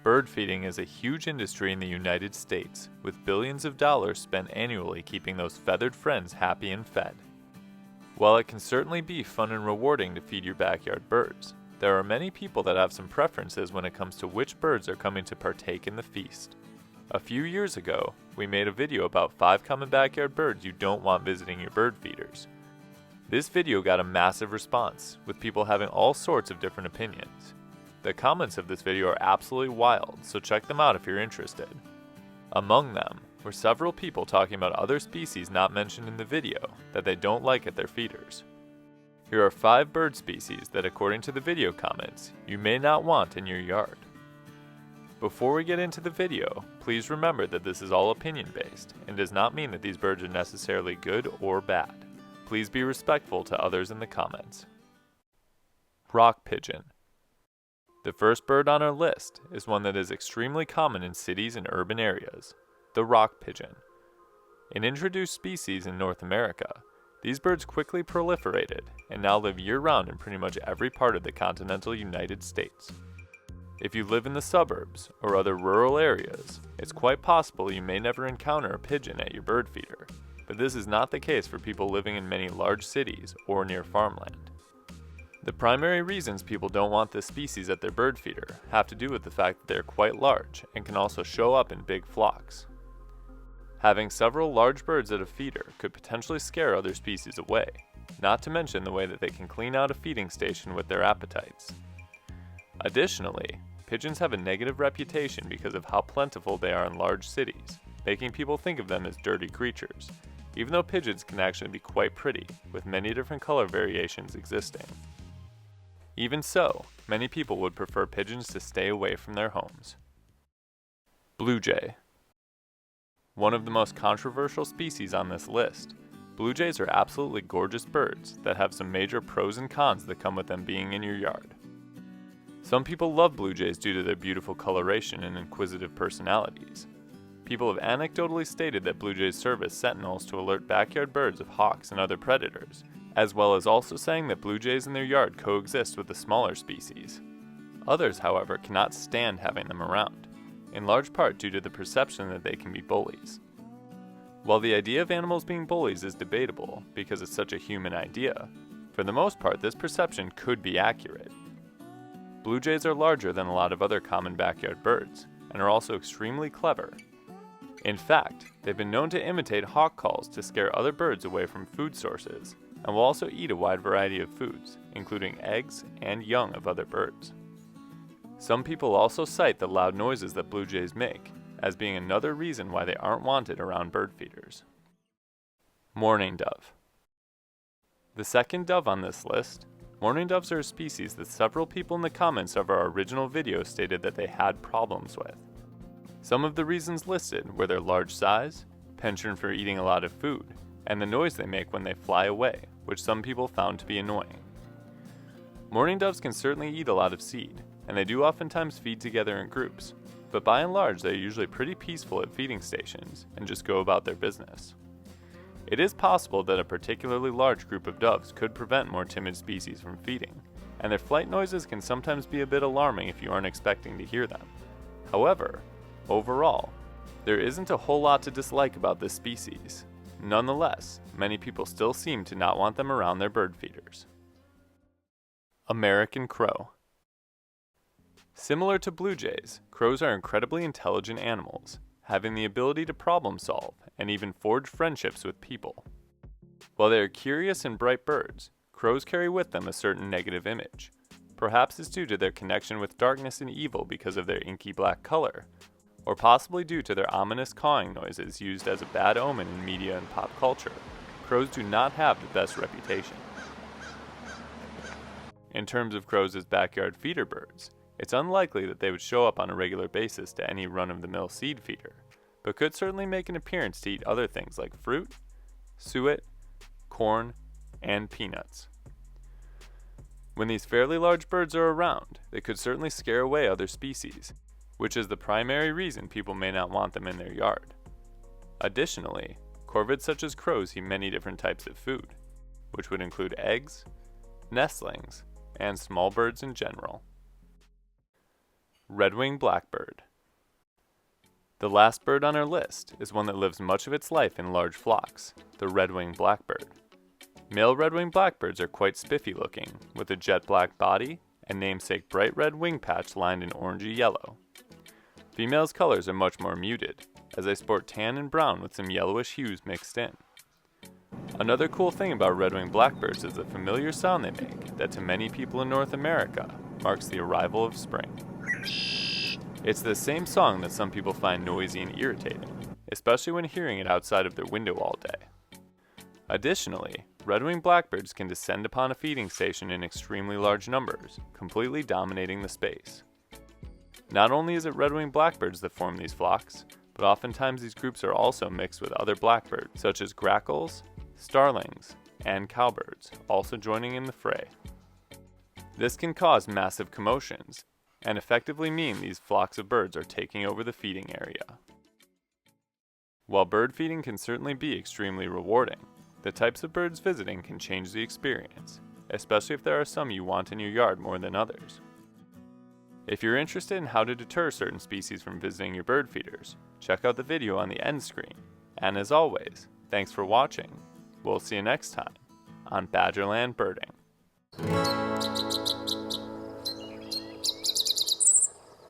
Bird feeding is a huge industry in the United States, with billions of dollars spent annually keeping those feathered friends happy and fed. While it can certainly be fun and rewarding to feed your backyard birds, there are many people that have some preferences when it comes to which birds are coming to partake in the feast. A few years ago, we made a video about 5 common backyard birds you don't want visiting your bird feeders. This video got a massive response, with people having all sorts of different opinions. The comments of this video are absolutely wild, so check them out if you're interested. Among them were several people talking about other species not mentioned in the video that they don't like at their feeders. Here are 5 bird species that, according to the video comments, you may not want in your yard. Before we get into the video, please remember that this is all opinion-based and does not mean that these birds are necessarily good or bad. Please be respectful to others in the comments. Rock pigeon. The first bird on our list is one that is extremely common in cities and urban areas, the rock pigeon. An introduced species in North America, these birds quickly proliferated and now live year-round in pretty much every part of the continental United States. If you live in the suburbs or other rural areas, it's quite possible you may never encounter a pigeon at your bird feeder, but this is not the case for people living in many large cities or near farmland. The primary reasons people don't want this species at their bird feeder have to do with the fact that they are quite large and can also show up in big flocks. Having several large birds at a feeder could potentially scare other species away, not to mention the way that they can clean out a feeding station with their appetites. Additionally, pigeons have a negative reputation because of how plentiful they are in large cities, making people think of them as dirty creatures, even though pigeons can actually be quite pretty, with many different color variations existing. Even so, many people would prefer pigeons to stay away from their homes. Blue jay. One of the most controversial species on this list, blue jays are absolutely gorgeous birds that have some major pros and cons that come with them being in your yard. Some people love blue jays due to their beautiful coloration and inquisitive personalities. People have anecdotally stated that blue jays serve as sentinels to alert backyard birds of hawks and other predators, as well as also saying that blue jays in their yard coexist with the smaller species. Others, however, cannot stand having them around, in large part due to the perception that they can be bullies. While the idea of animals being bullies is debatable because it's such a human idea, for the most part this perception could be accurate. Blue jays are larger than a lot of other common backyard birds, and are also extremely clever. In fact, they've been known to imitate hawk calls to scare other birds away from food sources, and will also eat a wide variety of foods, including eggs and young of other birds. Some people also cite the loud noises that blue jays make as being another reason why they aren't wanted around bird feeders. Mourning dove. The second dove on this list, mourning doves are a species that several people in the comments of our original video stated that they had problems with. Some of the reasons listed were their large size, penchant for eating a lot of food, and the noise they make when they fly away, which some people found to be annoying. Mourning doves can certainly eat a lot of seed, and they do oftentimes feed together in groups, but by and large they're usually pretty peaceful at feeding stations and just go about their business. It is possible that a particularly large group of doves could prevent more timid species from feeding, and their flight noises can sometimes be a bit alarming if you aren't expecting to hear them. However, overall, there isn't a whole lot to dislike about this species. Nonetheless, many people still seem to not want them around their bird feeders. American crow. Similar to blue jays, crows are incredibly intelligent animals, having the ability to problem solve and even forge friendships with people. While they are curious and bright birds, crows carry with them a certain negative image. Perhaps it's due to their connection with darkness and evil because of their inky black color, or possibly due to their ominous cawing noises used as a bad omen in media and pop culture. Crows do not have the best reputation. In terms of crows as backyard feeder birds, it's unlikely that they would show up on a regular basis to any run-of-the-mill seed feeder, but could certainly make an appearance to eat other things like fruit, suet, corn, and peanuts. When these fairly large birds are around, they could certainly scare away other species, which is the primary reason people may not want them in their yard. Additionally, corvids such as crows eat many different types of food, which would include eggs, nestlings, and small birds in general. Redwing Blackbird. The last bird on our list is one that lives much of its life in large flocks, the Redwing Blackbird. Male Redwing Blackbirds are quite spiffy looking, with a jet black body and namesake bright red wing patch lined in orangey yellow. Females' colors are much more muted, as they sport tan and brown with some yellowish hues mixed in. Another cool thing about Redwing Blackbirds is the familiar sound they make that to many people in North America marks the arrival of spring. It's the same song that some people find noisy and irritating, especially when hearing it outside of their window all day. Additionally, Redwing Blackbirds can descend upon a feeding station in extremely large numbers, completely dominating the space. Not only is it Redwing Blackbirds that form these flocks, but oftentimes these groups are also mixed with other blackbirds, such as grackles, starlings, and cowbirds, also joining in the fray. This can cause massive commotions, and effectively mean these flocks of birds are taking over the feeding area. While bird feeding can certainly be extremely rewarding, the types of birds visiting can change the experience, especially if there are some you want in your yard more than others. If you're interested in how to deter certain species from visiting your bird feeders, check out the video on the end screen. And as always, thanks for watching. We'll see you next time on Badgerland Birding.